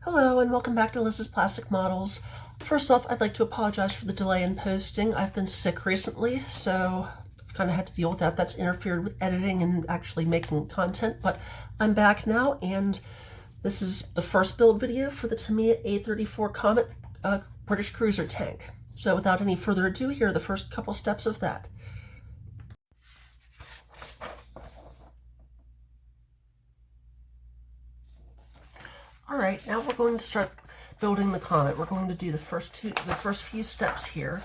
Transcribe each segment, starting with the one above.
Hello and welcome back to Liz's Plastic Models. First off, I'd like to apologize for the delay in posting. I've been sick recently, so I've kind of had to deal with that. That's interfered with editing and actually making content, but I'm back now, and this is the first build video for the Tamiya A34 Comet British Cruiser tank. So without any further ado, here are the first couple steps of that. Alright, now we're going to start building the Comet. We're going to do the first few steps here.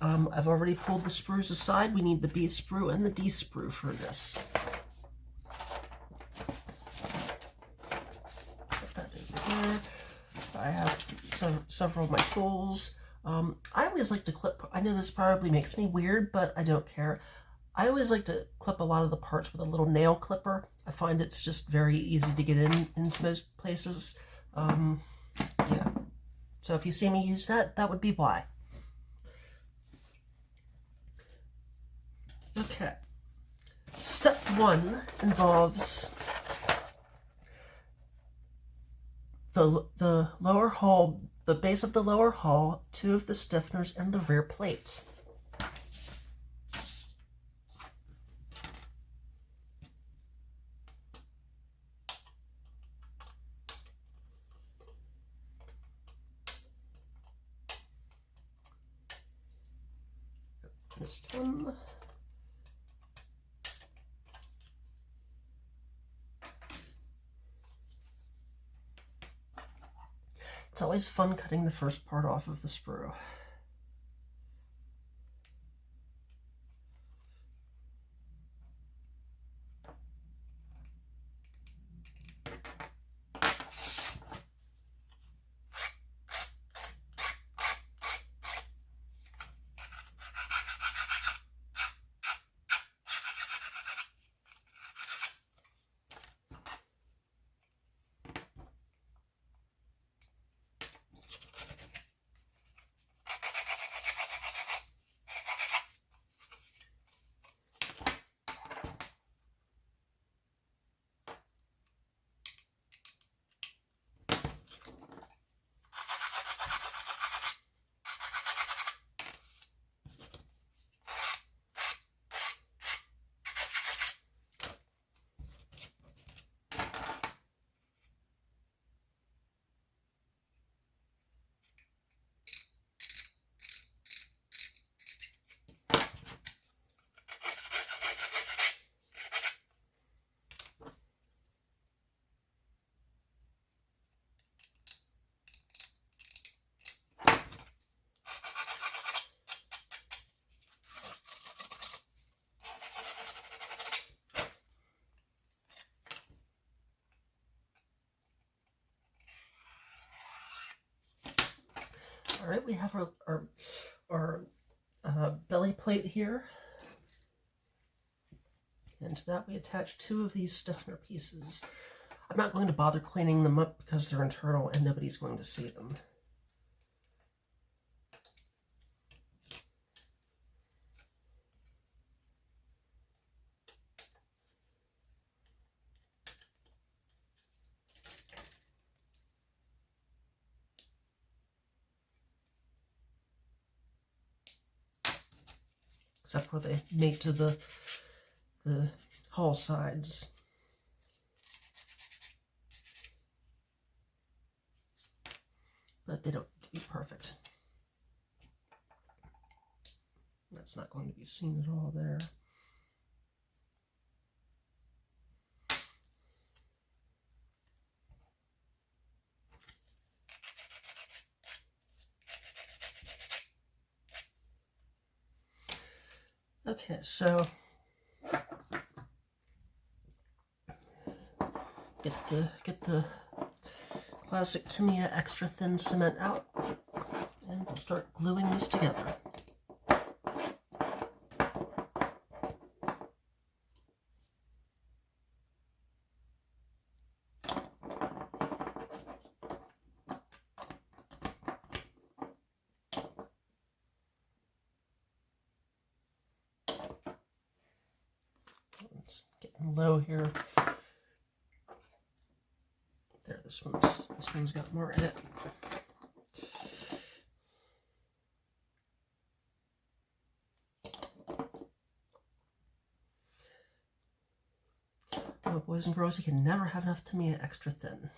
I've already pulled the sprues aside. We need the B sprue and the D sprue for this. Put that over here. I have several of my tools. I always like to clip, I know this probably makes me weird, but I don't care. I always like to clip a lot of the parts with a little nail clipper. I find it's just very easy to get into most places. Yeah. So if you see me use that, that would be why. Okay. Step 1 involves the lower hull, the base of the lower hull, 2 of the stiffeners, and the rear plate. This one. It's always fun cutting the first part off of the sprue. All right, we have our belly plate here. And to that we attach 2 of these stiffener pieces. I'm not going to bother cleaning them up because they're internal and nobody's going to see them. Except where they mate to the hull sides. But they don't have to be perfect. That's not going to be seen at all there. Okay, so get the classic Tamiya extra thin cement out, and we'll start gluing this together. It's getting low here. There, this This one's got more in it. Oh, boys and girls, you can never have enough Tamiya extra thin.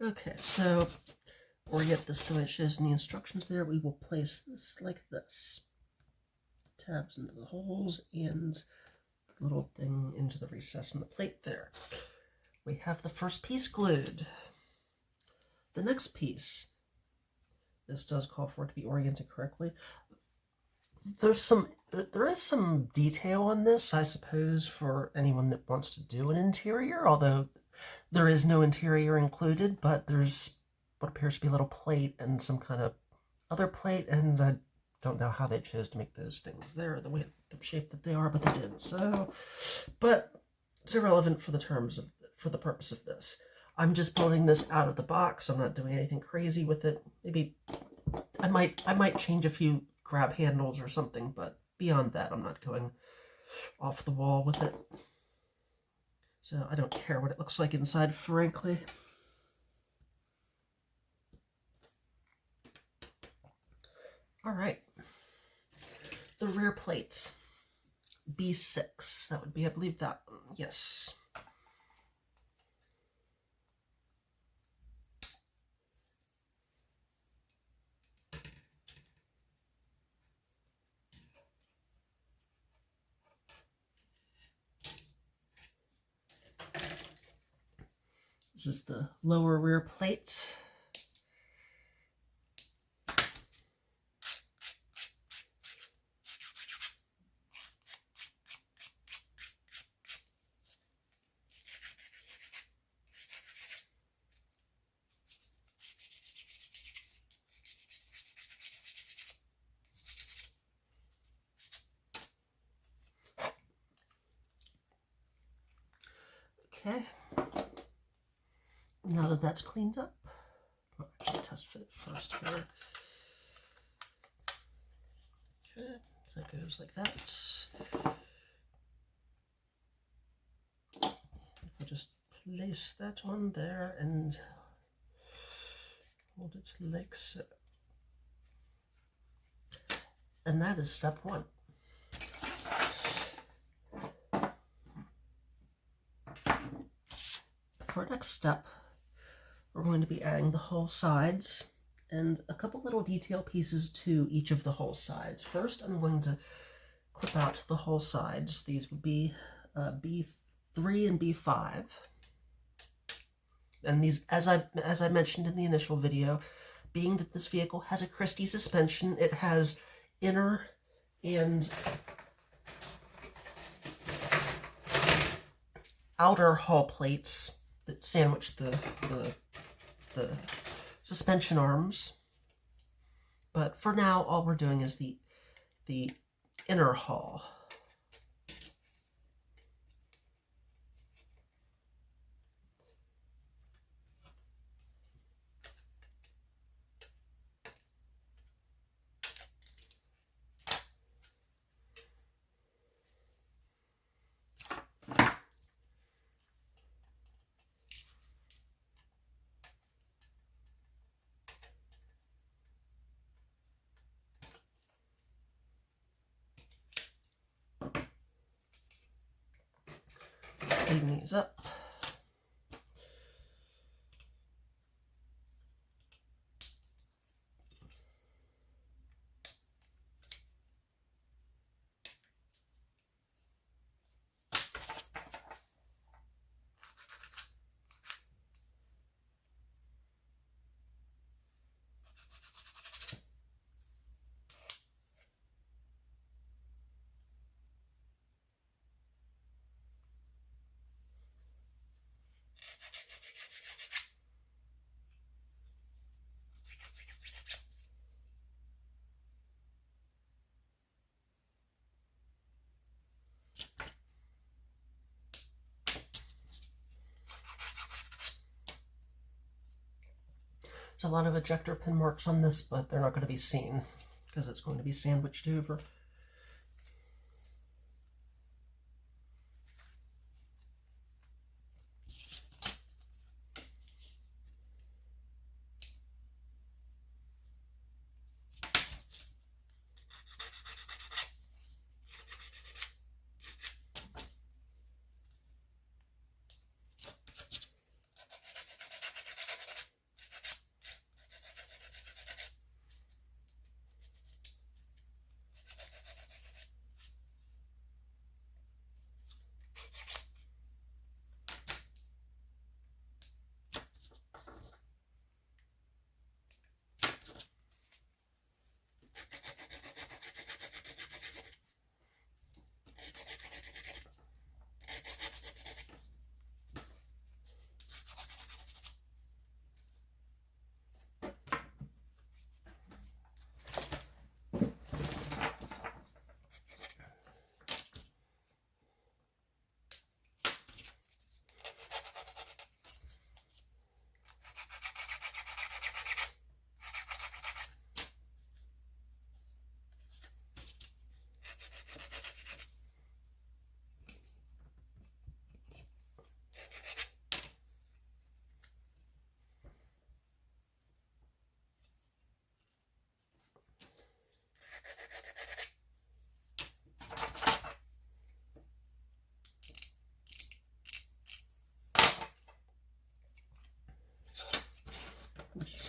Okay, so orient this the way it shows in the instructions there. We will place this like this. Tabs into the holes and a little thing into the recess in the plate there. We have the first piece glued. The next piece, this does call for it to be oriented correctly. There is some detail on this, I suppose, for anyone that wants to do an interior, although there is no interior included, but there's what appears to be a little plate and some kind of other plate, and I don't know how they chose to make those things there, the shape that they are, but they did. So, but it's irrelevant for the purpose of this. I'm just building this out of the box. I'm not doing anything crazy with it. Maybe I might change a few grab handles or something, but beyond that, I'm not going off the wall with it. So I don't care what it looks like inside, frankly. All right. The rear plates. B6. That would be, I believe, that one. Yes. This is the lower rear plate. Okay. Now that that's cleaned up, I'll actually test fit it first here. Okay, so that goes like that. We'll just place that on there and hold its legs. And that is step one. For our next step, we're going to be adding the hull sides and a couple little detail pieces to each of the hull sides. First, I'm going to clip out the hull sides. These would be B3 and B5. And these, as I mentioned in the initial video, being that this vehicle has a Christie suspension, it has inner and outer hull plates that sandwich the suspension arms. But for now, all we're doing is the inner hull. Clean these up. There's a lot of ejector pin marks on this, but they're not going to be seen because it's going to be sandwiched over.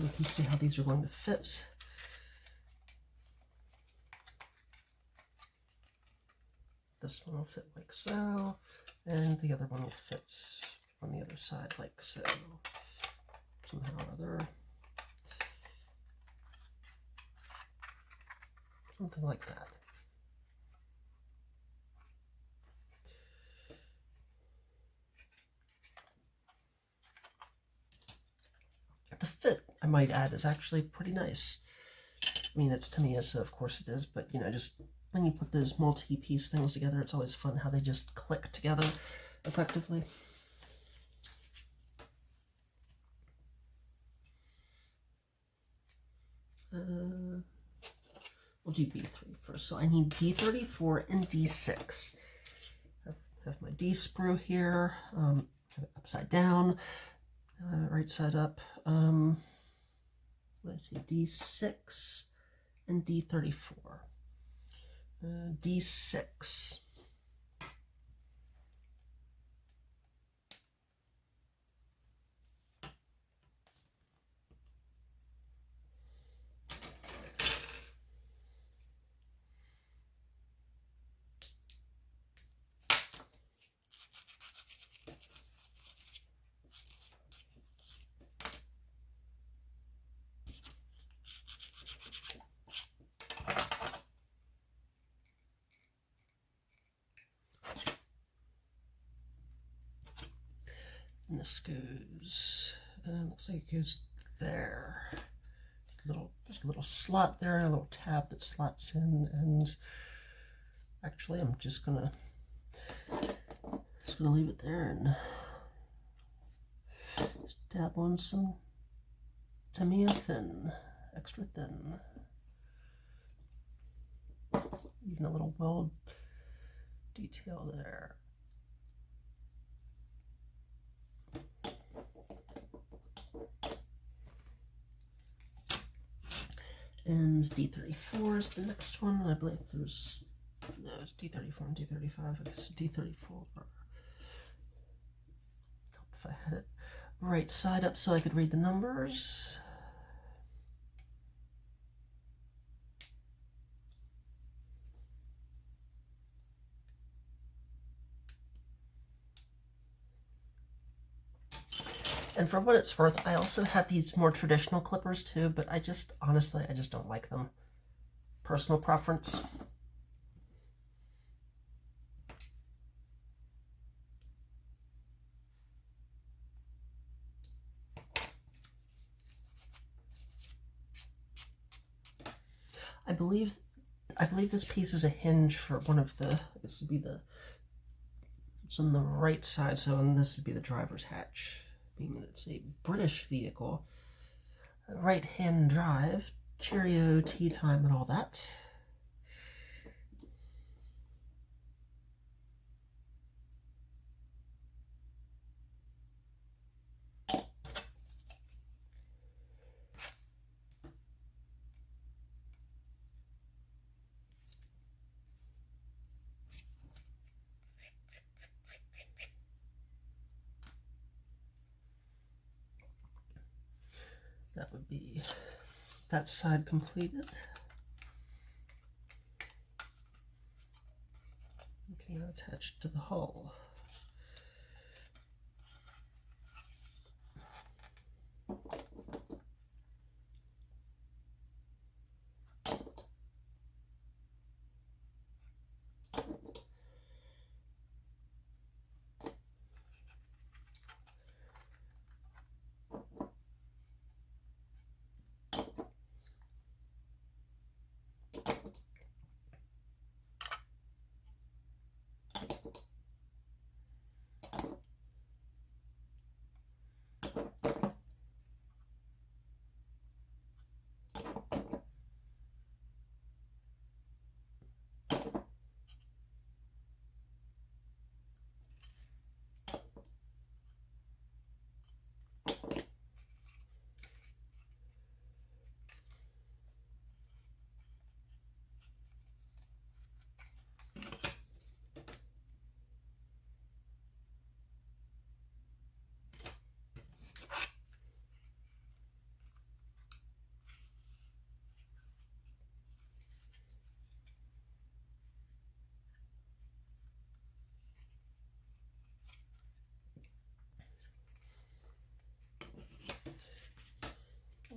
so we can see how these are going to fit. This one will fit like so, and the other one will fit on the other side like so, somehow or other. Something like that. The fit, I might add, is actually pretty nice. I mean, it's Tamiya, so of course it is, but you know, just when you put those multi-piece things together, it's always fun how they just click together effectively. We'll do B3 first. So I need D34 and D6. I have my D sprue here, have it upside down, right side up. Let's see, D6 and D34. D6. And this goes, looks like it goes there. There's a little slot there and a little tab that slots in, and actually I'm just gonna leave it there and just dab on some Tamiya thin, extra thin. Even a little weld detail there. And D34 is the next one. I believe there's, no, it's D34 and D35. I guess D34. If I had it right side up so I could read the numbers. And for what it's worth, I also have these more traditional clippers too, but honestly, I just don't like them. Personal preference. I believe this piece is a hinge for one of the, this would be it's on the right side, so and this would be the driver's hatch. Being that it's a British vehicle, right-hand drive, Cheerio, tea time, and all that. That would be that side completed. Okay, now attached to the hull.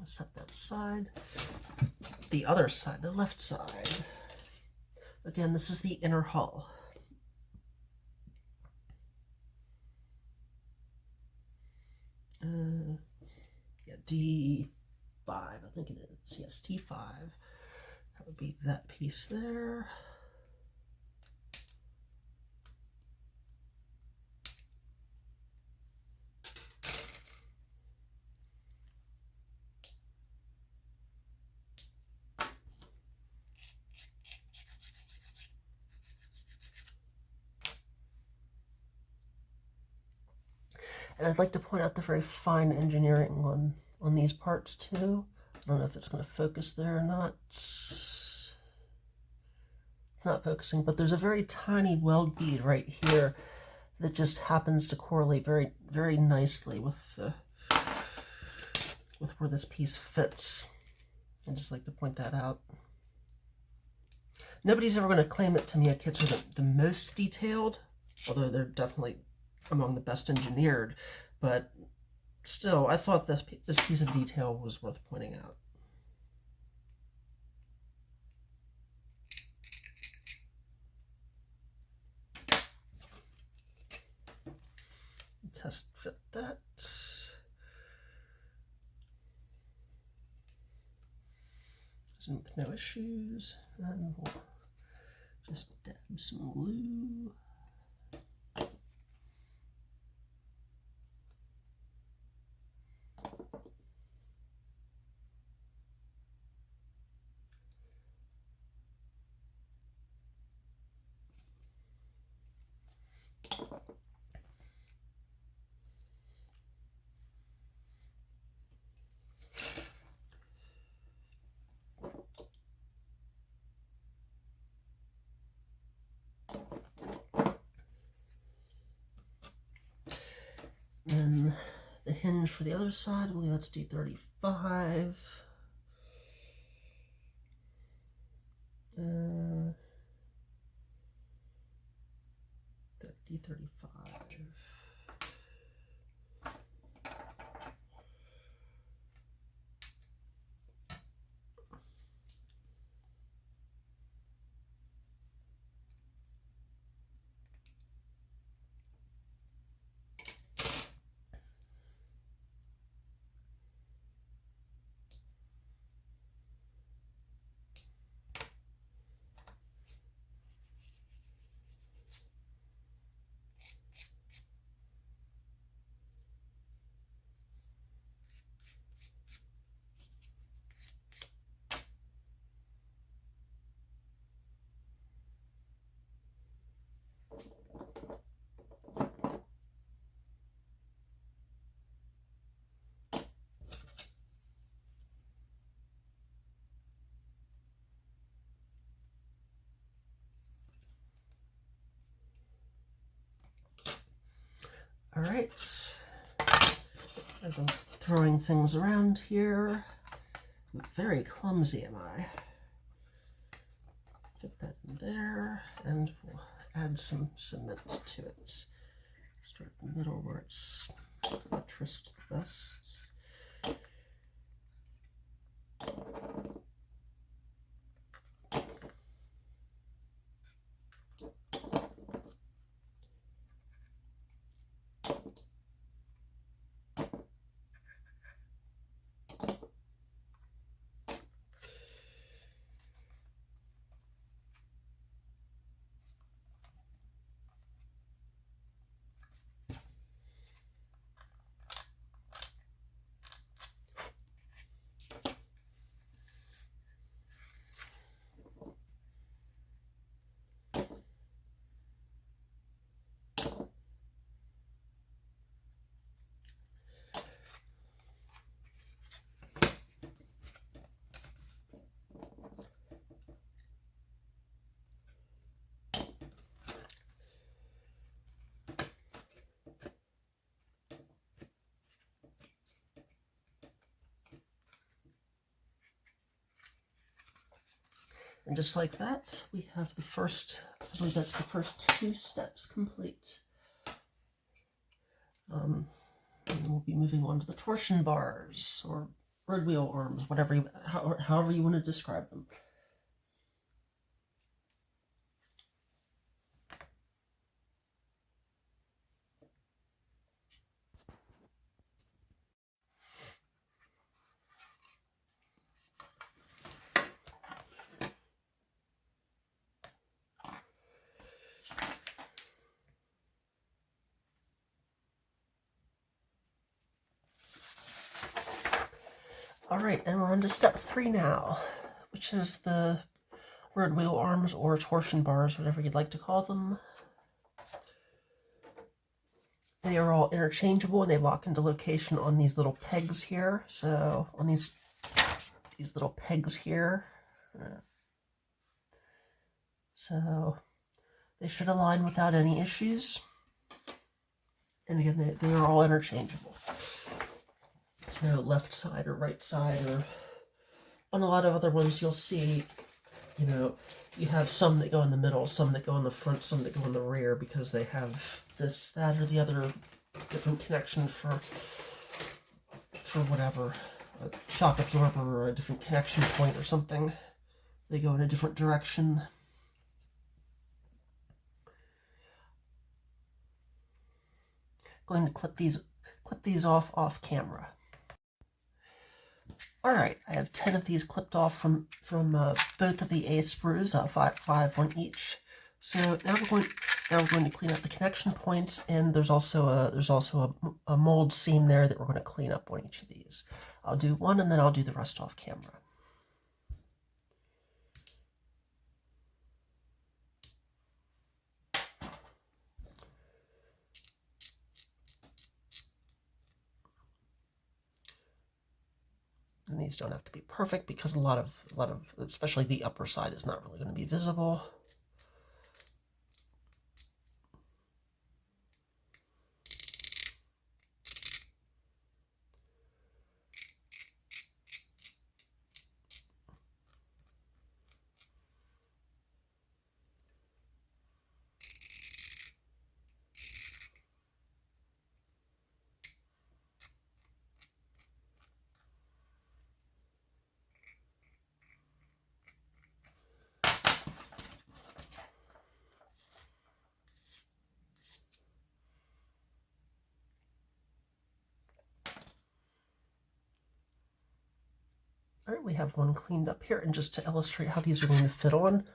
Set that aside. The other side, the left side. Again, this is the inner hull. Yeah, D5, I think it is. Yes, T5. That would be that piece there. And I'd like to point out the very fine engineering on these parts too. I don't know if it's going to focus there or not. It's not focusing, but there's a very tiny weld bead right here that just happens to correlate very, very nicely with where this piece fits. I'd just like to point that out. Nobody's ever going to claim that Tamiya kits are the most detailed, although they're definitely among the best engineered, but still, I thought this piece of detail was worth pointing out. Test fit that. With no issues, and we'll just dab some glue. And the hinge for the other side, I believe that's D35. D35. All right, as I'm throwing things around here, very clumsy am I. Fit that in there, and we'll add some cement to it. Start in the middle where it's buttressed the best. And just like that, we have the first, I believe that's the first 2 steps complete. And we'll be moving on to the torsion bars, or bird wheel arms, whatever however you want to describe them. All right, and we're on to step 3 now, which is the bird wheel arms or torsion bars, whatever you'd like to call them. They are all interchangeable and they lock into location on these little pegs here. So on these little pegs here. So they should align without any issues. And again, they are all interchangeable. There's no left side or right side, or on a lot of other ones you'll see, you know, you have some that go in the middle, some that go in the front, some that go in the rear, because they have this, that, or the other different connection for whatever, a shock absorber or a different connection point or something. They go in a different direction. Going to clip these off camera. All right, I have 10 of these clipped off from both of the A sprues, 5 on each. So now we're going to clean up the connection points, and there's also a mold seam there that we're going to clean up on each of these. I'll do one and then I'll do the rest off camera. And these don't have to be perfect because a lot of, especially the upper side, is not really going to be visible. All right, we have one cleaned up here, and just to illustrate how these are going to fit on,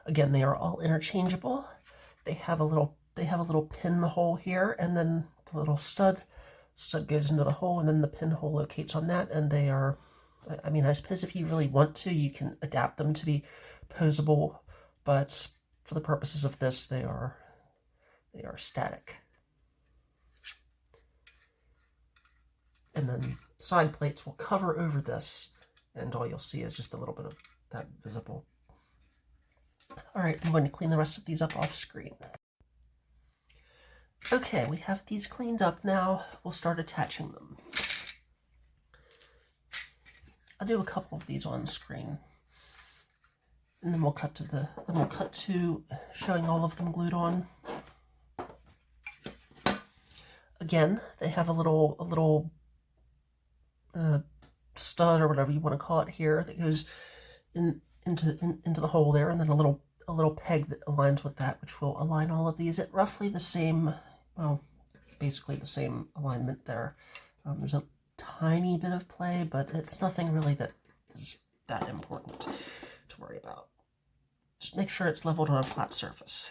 again, they are all interchangeable. They have a little pin hole here, and then the little stud goes into the hole, and then the pinhole locates on that, and they are, I mean, I suppose if you really want to, you can adapt them to be posable, but for the purposes of this, they are static. And then side plates will cover over this, and all you'll see is just a little bit of that visible. All right, I'm going to clean the rest of these up off screen. Okay, we have these cleaned up now. We'll start attaching them. I'll do a couple of these on screen, and then we'll cut to showing all of them glued on. Again, they have a little stud or whatever you want to call it here that goes into the hole there, and then a little peg that aligns with that, which will align all of these at roughly the same, well, basically the same alignment there. There's a tiny bit of play, but it's nothing really that is that important to worry about. Just make sure it's leveled on a flat surface.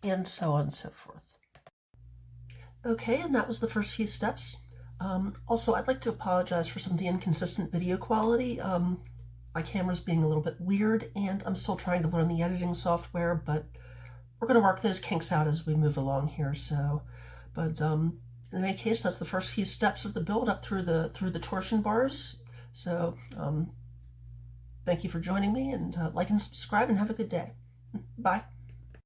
And so on and so forth. Okay, and that was the first few steps. Also, I'd like to apologize for some of the inconsistent video quality. My camera's being a little bit weird, and I'm still trying to learn the editing software, but we're going to work those kinks out as we move along here. So, but in any case, that's the first few steps of the build up through the torsion bars. So, thank you for joining me, and like and subscribe, and have a good day. Bye.